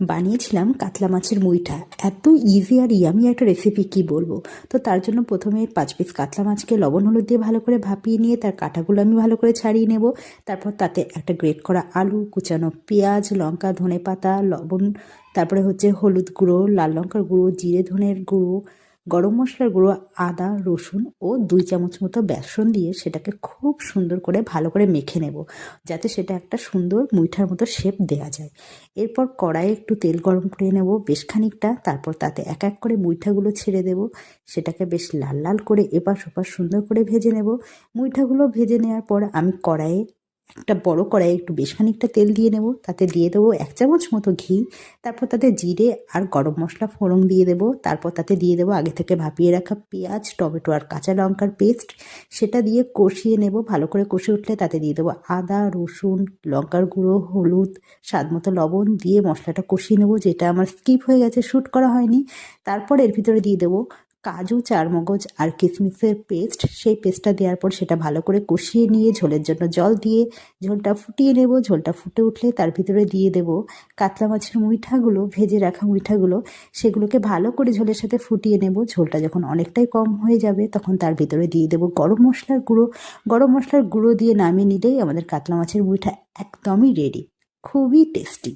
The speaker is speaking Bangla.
বানিয়েছিলাম কাতলা মাছের মুইঠা। এত ইজি আর ইয়ামি একটা রেসিপি, কি বলবো। তো তার জন্য প্রথমে 5 পিস কাতলা মাছকে লবণ হলুদ দিয়ে ভালো করে ভাপিয়ে নিয়ে তার কাঁটাগুলো আমি ভালো করে ছাড়িয়ে নেব। তারপর তাতে একটা গ্রেট করা আলু, কুচানো পেঁয়াজ, লঙ্কা, ধনেপাতা, লবণ, তারপরে হচ্ছে হলুদ গুঁড়ো, লাল লঙ্কার গুঁড়ো, জিরে ধনের গুঁড়ো, গরম মশলার গুঁড়ো, আদা, রসুন ও 2 চামচ মতো বেসন দিয়ে সেটাকে খুব সুন্দর করে ভালো করে মেখে নেব, যাতে সেটা একটা সুন্দর মুইঠার মতো শেপ দেওয়া যায়। এরপর কড়াইয়ে একটু তেল গরম করে নেব বেশ খানিকটা। তারপর তাতে এক এক করে মুইঠাগুলো ছেড়ে দেব। সেটাকে বেশ লাল লাল করে এপাশ ওপাশ সুন্দর করে ভেজে নেব। মুইঠাগুলো ভেজে নেওয়ার পর আমি একটা বড় কড়াইয়ে একটু বেশ খানিকটা তেল দিয়ে নেব। তাতে দিয়ে দেবো 1 চামচ মতো ঘি। তারপর তাতে জিরে আর গরম মশলা ফোড়ন দিয়ে দেবো। তারপর তাতে দিয়ে দেবো আগে থেকে ভাপিয়ে রাখা পেঁয়াজ, টমেটো আর কাঁচা লঙ্কার পেস্ট। সেটা দিয়ে কষিয়ে নেব। ভালো করে কষে উঠলে তাতে দিয়ে দেবো আদা, রসুন, লঙ্কার গুঁড়ো, হলুদ, স্বাদ মতো লবণ দিয়ে মশলাটা কষিয়ে নেব, যেটা আমার স্কিপ হয়ে গেছে, শ্যুট করা হয়নি। তারপর এর ভিতরে দিয়ে দেবো কাজু, চারমগজ আর কিশমিশের পেস্ট। সেই পেস্টটা দেওয়ার পর সেটা ভালো করে কষিয়ে নিয়ে ঝোলের জন্য জল দিয়ে ঝোলটা ফুটিয়ে নেব। ঝোলটা ফুটে উঠলে তার ভিতরে দিয়ে দেব কাতলা মাছের মুইঠাগুলো, ভেজে রাখা মুইঠাগুলো। সেগুলোকে ভালো করে ঝোলের সাথে ফুটিয়ে নেব। ঝোলটা যখন অনেকটাই কম হয়ে যাবে তখন তার ভিতরে দিয়ে দেব গরম মশলার গুঁড়ো। গরম মশলার গুঁড়ো দিয়ে নামিয়ে নিলেই আমাদের কাতলা মাছের মুইঠা একদমই রেডি। খুবই টেস্টি।